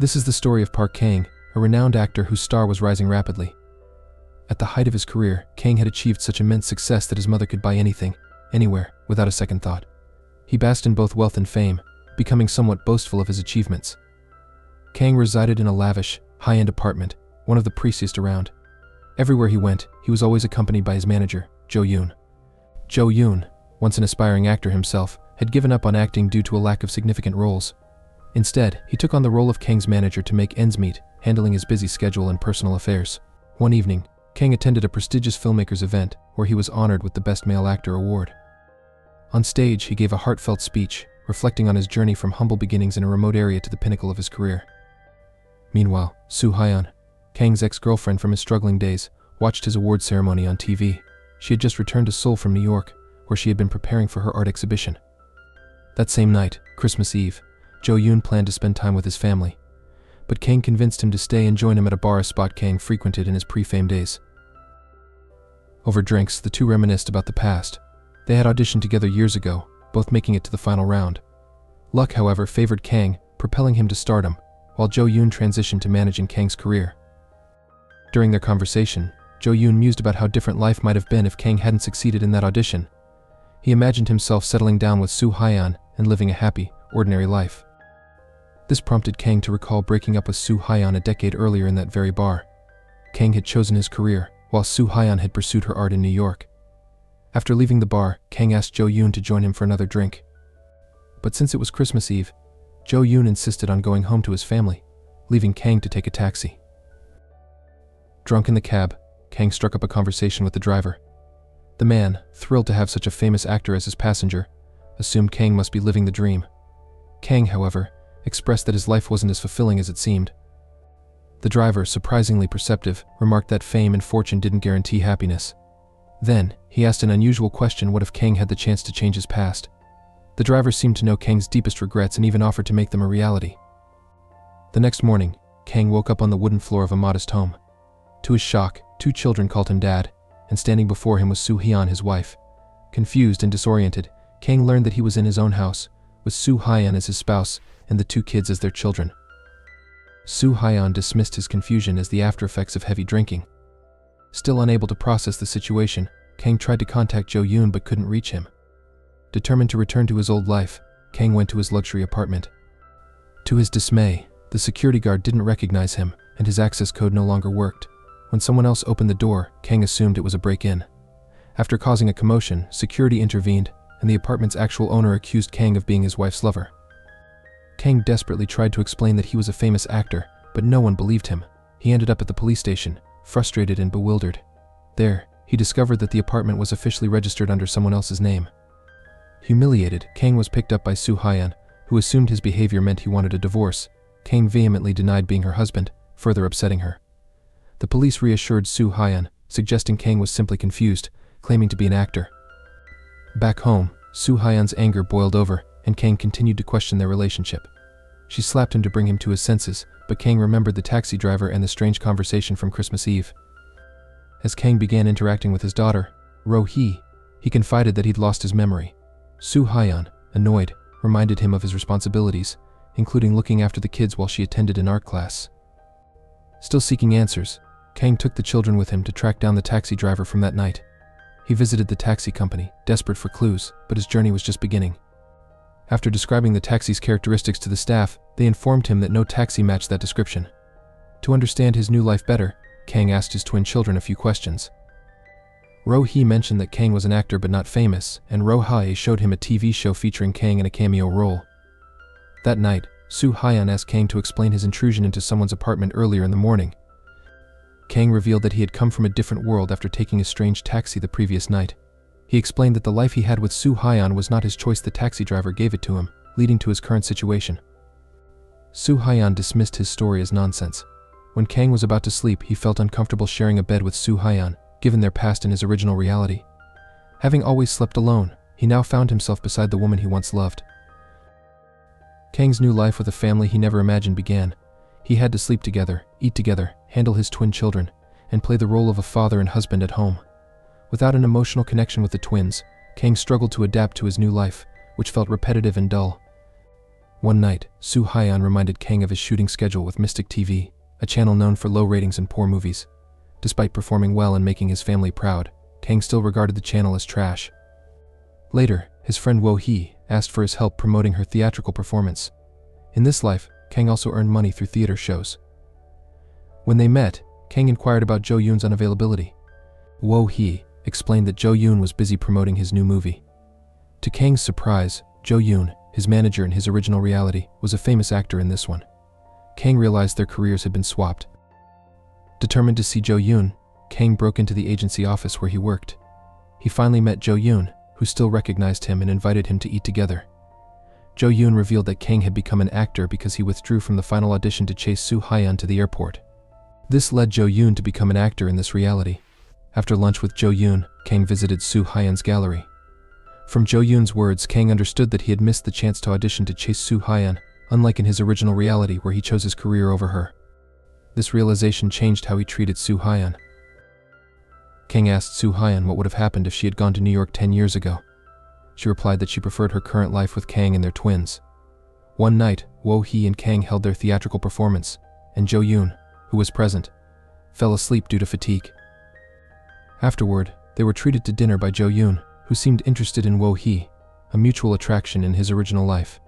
This is the story of Park Kang, a renowned actor whose star was rising rapidly. At the height of his career, Kang had achieved such immense success that his mother could buy anything, anywhere, without a second thought. He basked in both wealth and fame, becoming somewhat boastful of his achievements. Kang resided in a lavish, high-end apartment, one of the priciest around. Everywhere he went, he was always accompanied by his manager, Jo Yoon. Jo Yoon, once an aspiring actor himself, had given up on acting due to a lack of significant roles. Instead, he took on the role of Kang's manager to make ends meet, handling his busy schedule and personal affairs. One evening, Kang attended a prestigious filmmakers event where he was honored with the Best Male Actor award. On stage, he gave a heartfelt speech, reflecting on his journey from humble beginnings in a remote area to the pinnacle of his career. Meanwhile, Soo-hyun, Kang's ex-girlfriend from his struggling days, watched his award ceremony on TV. She had just returned to Seoul from New York, where she had been preparing for her art exhibition. That same night, Christmas Eve, Jo Yoon planned to spend time with his family, but Kang convinced him to stay and join him at a bar, a spot Kang frequented in his pre-fame days. Over drinks, the two reminisced about the past. They had auditioned together years ago, both making it to the final round. Luck, however, favored Kang, propelling him to stardom, while Jo Yoon transitioned to managing Kang's career. During their conversation, Jo Yoon mused about how different life might have been if Kang hadn't succeeded in that audition. He imagined himself settling down with Soo-hyun and living a happy, ordinary life. This prompted Kang to recall breaking up with Soo-hyun a decade earlier in that very bar. Kang had chosen his career, while Soo-hyun had pursued her art in New York. After leaving the bar, Kang asked Jo Yoon to join him for another drink. But since it was Christmas Eve, Jo Yoon insisted on going home to his family, leaving Kang to take a taxi. Drunk in the cab, Kang struck up a conversation with the driver. The man, thrilled to have such a famous actor as his passenger, assumed Kang must be living the dream. Kang, however, expressed that his life wasn't as fulfilling as it seemed. The driver, surprisingly perceptive, remarked that fame and fortune didn't guarantee happiness. Then, he asked an unusual question: what if Kang had the chance to change his past? The driver seemed to know Kang's deepest regrets and even offered to make them a reality. The next morning, Kang woke up on the wooden floor of a modest home. To his shock, two children called him Dad, and standing before him was Soo-hyun, his wife. Confused and disoriented, Kang learned that he was in his own house, with Soo-hyun as his spouse and the two kids as their children. Soo-hyun dismissed his confusion as the after-effects of heavy drinking. Still unable to process the situation, Kang tried to contact Jo Yoon but couldn't reach him. Determined to return to his old life, Kang went to his luxury apartment. To his dismay, the security guard didn't recognize him, and his access code no longer worked. When someone else opened the door, Kang assumed it was a break-in. After causing a commotion, security intervened, and the apartment's actual owner accused Kang of being his wife's lover. Kang desperately tried to explain that he was a famous actor, but no one believed him. He ended up at the police station, frustrated and bewildered. There, he discovered that the apartment was officially registered under someone else's name. Humiliated, Kang was picked up by Soo-hyun, who assumed his behavior meant he wanted a divorce. Kang vehemently denied being her husband, further upsetting her. The police reassured Soo-hyun, suggesting Kang was simply confused, claiming to be an actor. Back home, Soo-hyun's anger boiled over, and Kang continued to question their relationship. She slapped him to bring him to his senses, but Kang remembered the taxi driver and the strange conversation from Christmas Eve. As Kang began interacting with his daughter, Ro-hee, he confided that he'd lost his memory. Soo-hyun, annoyed, reminded him of his responsibilities, including looking after the kids while she attended an art class. Still seeking answers, Kang took the children with him to track down the taxi driver from that night. He visited the taxi company, desperate for clues, but his journey was just beginning. After describing the taxi's characteristics to the staff, they informed him that no taxi matched that description. To understand his new life better, Kang asked his twin children a few questions. Ro-hee mentioned that Kang was an actor but not famous, and Ro-hae showed him a TV show featuring Kang in a cameo role. That night, Soo-hyun asked Kang to explain his intrusion into someone's apartment earlier in the morning. Kang revealed that he had come from a different world after taking a strange taxi the previous night. He explained that the life he had with Soo-hyun was not his choice, the taxi driver gave it to him, leading to his current situation. Soo-hyun dismissed his story as nonsense. When Kang was about to sleep, he felt uncomfortable sharing a bed with Soo-hyun, given their past and his original reality. Having always slept alone, he now found himself beside the woman he once loved. Kang's new life with a family he never imagined began. He had to sleep together, eat together, handle his twin children, and play the role of a father and husband at home. Without an emotional connection with the twins, Kang struggled to adapt to his new life, which felt repetitive and dull. One night, Soo-hyun reminded Kang of his shooting schedule with Mystic TV, a channel known for low ratings and poor movies. Despite performing well and making his family proud, Kang still regarded the channel as trash. Later, his friend Wo-hee asked for his help promoting her theatrical performance. In this life, Kang also earned money through theater shows. When they met, Kang inquired about Jo Yoon's unavailability. Wo-hee explained that Jo Yoon was busy promoting his new movie. To Kang's surprise, Jo Yoon, his manager in his original reality, was a famous actor in this one. Kang realized their careers had been swapped. Determined to see Jo Yoon, Kang broke into the agency office where he worked. He finally met Jo Yoon, who still recognized him and invited him to eat together. Jo Yoon revealed that Kang had become an actor because he withdrew from the final audition to chase Soo-hyun to the airport. This led Jo Yoon to become an actor in this reality. After lunch with Jo Yoon, Kang visited Soo-hyun's gallery. From Jo Yoon's words, Kang understood that he had missed the chance to audition to chase Soo-hyun, unlike in his original reality where he chose his career over her. This realization changed how he treated Soo-hyun. Kang asked Soo-hyun what would have happened if she had gone to New York 10 years ago. She replied that she preferred her current life with Kang and their twins. One night, Wo-hee and Kang held their theatrical performance, and Jo Yoon, who was present, fell asleep due to fatigue. Afterward, they were treated to dinner by Jo Yoon, who seemed interested in Wo-hee, a mutual attraction in his original life.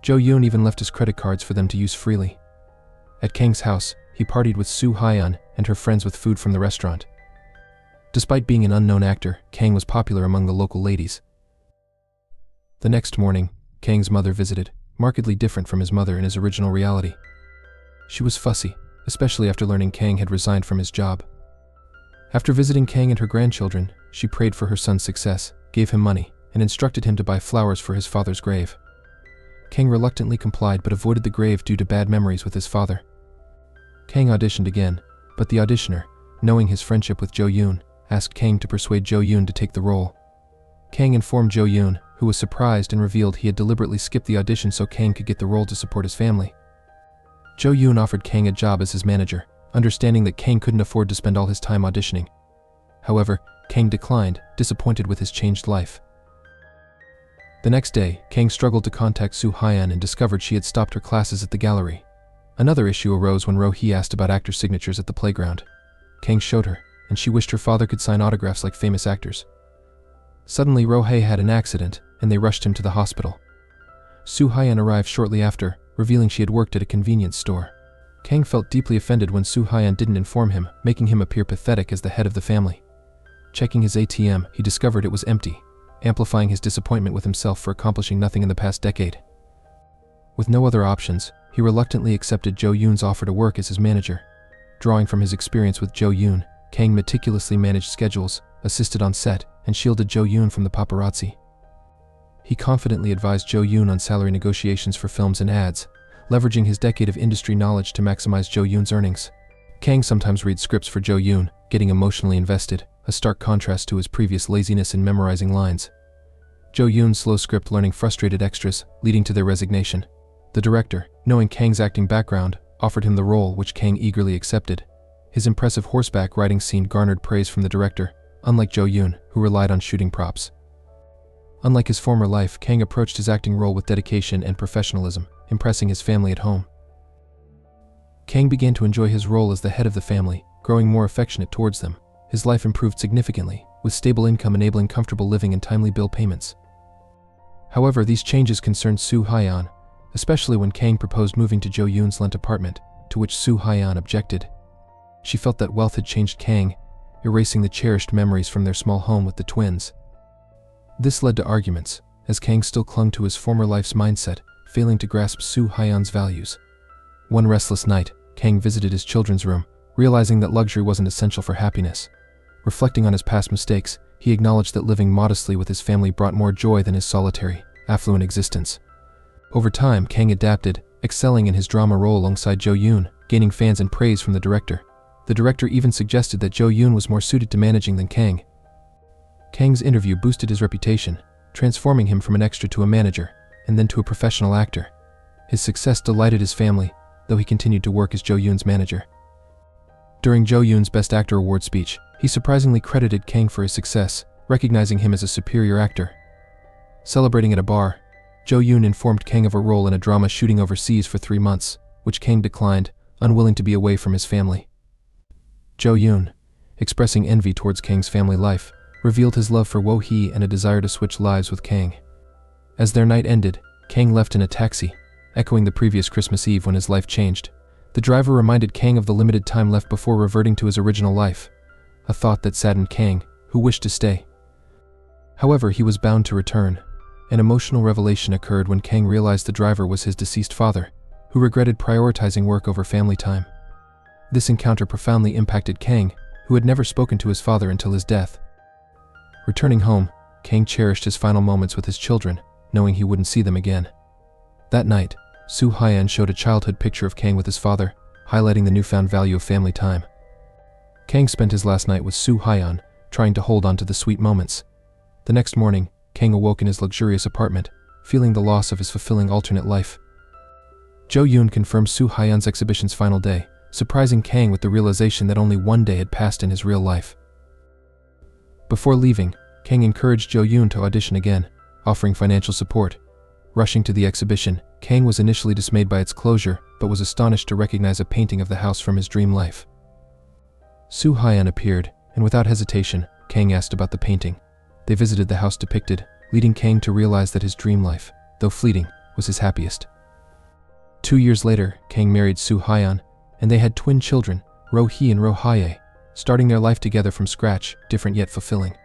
Jo Yoon even left his credit cards for them to use freely. At Kang's house, he partied with Soo-hyun and her friends with food from the restaurant. Despite being an unknown actor, Kang was popular among the local ladies. The next morning, Kang's mother visited, markedly different from his mother in his original reality. She was fussy, especially after learning Kang had resigned from his job. After visiting Kang and her grandchildren, she prayed for her son's success, gave him money, and instructed him to buy flowers for his father's grave. Kang reluctantly complied but avoided the grave due to bad memories with his father. Kang auditioned again, but the auditioner, knowing his friendship with Jo Yoon, asked Kang to persuade Jo Yoon to take the role. Kang informed Jo Yoon, who was surprised and revealed he had deliberately skipped the audition so Kang could get the role to support his family. Jo Yoon offered Kang a job as his manager, understanding that Kang couldn't afford to spend all his time auditioning. However, Kang declined, disappointed with his changed life. The next day, Kang struggled to contact Soo-hyun and discovered she had stopped her classes at the gallery. Another issue arose when Ro-hee asked about actor signatures at the playground. Kang showed her, and she wished her father could sign autographs like famous actors. Suddenly, Ro-hee had an accident, and they rushed him to the hospital. Soo-hyun arrived shortly after, revealing she had worked at a convenience store. Kang felt deeply offended when Soo-hyun didn't inform him, making him appear pathetic as the head of the family. Checking his ATM, he discovered it was empty, amplifying his disappointment with himself for accomplishing nothing in the past decade. With no other options, he reluctantly accepted Jo Yoon's offer to work as his manager. Drawing from his experience with Jo Yoon, Kang meticulously managed schedules, assisted on set, and shielded Jo Yoon from the paparazzi. He confidently advised Jo Yoon on salary negotiations for films and ads, leveraging his decade of industry knowledge to maximize Jo Yoon's earnings. Kang sometimes reads scripts for Jo Yoon, getting emotionally invested, a stark contrast to his previous laziness in memorizing lines. Jo Yoon's slow script learning frustrated extras, leading to their resignation. The director, knowing Kang's acting background, offered him the role, which Kang eagerly accepted. His impressive horseback riding scene garnered praise from the director, unlike Jo Yoon, who relied on shooting props. Unlike his former life, Kang approached his acting role with dedication and professionalism, impressing his family at home. Kang began to enjoy his role as the head of the family, growing more affectionate towards them. His life improved significantly, with stable income enabling comfortable living and timely bill payments. However, these changes concerned Soo-hyun, especially when Kang proposed moving to Jo Yoon's lent apartment, to which Soo-hyun objected. She felt that wealth had changed Kang, erasing the cherished memories from their small home with the twins. This led to arguments, as Kang still clung to his former life's mindset, failing to grasp Soo-hyun's values. One restless night, Kang visited his children's room, realizing that luxury wasn't essential for happiness. Reflecting on his past mistakes, he acknowledged that living modestly with his family brought more joy than his solitary, affluent existence. Over time, Kang adapted, excelling in his drama role alongside Jo Yoon, gaining fans and praise from the director. The director even suggested that Jo Yoon was more suited to managing than Kang. Kang's interview boosted his reputation, transforming him from an extra to a manager, and then to a professional actor. His success delighted his family, though he continued to work as Jo Yoon's manager. During Jo Yoon's Best Actor award speech, he surprisingly credited Kang for his success, recognizing him as a superior actor. Celebrating at a bar, Jo Yoon informed Kang of a role in a drama shooting overseas for 3 months, which Kang declined, unwilling to be away from his family. Jo Yoon, expressing envy towards Kang's family life, revealed his love for Wo-hee and a desire to switch lives with Kang. As their night ended, Kang left in a taxi, echoing the previous Christmas Eve when his life changed. The driver reminded Kang of the limited time left before reverting to his original life, a thought that saddened Kang, who wished to stay. However, he was bound to return. An emotional revelation occurred when Kang realized the driver was his deceased father, who regretted prioritizing work over family time. This encounter profoundly impacted Kang, who had never spoken to his father until his death. Returning home, Kang cherished his final moments with his children, knowing he wouldn't see them again. That night, Soo-hyun showed a childhood picture of Kang with his father, highlighting the newfound value of family time. Kang spent his last night with Soo-hyun, trying to hold on to the sweet moments. The next morning, Kang awoke in his luxurious apartment, feeling the loss of his fulfilling alternate life. Jo Yoon confirmed Soo-hyun's exhibition's final day, surprising Kang with the realization that only one day had passed in his real life. Before leaving, Kang encouraged Jo Yoon to audition again, offering financial support. Rushing to the exhibition, Kang was initially dismayed by its closure, but was astonished to recognize a painting of the house from his dream life. Soo-hyun appeared, and without hesitation, Kang asked about the painting. They visited the house depicted, leading Kang to realize that his dream life, though fleeting, was his happiest. 2 years later, Kang married Soo-hyun, and they had twin children, Ro-hee and Ro-hae, starting their life together from scratch, different yet fulfilling.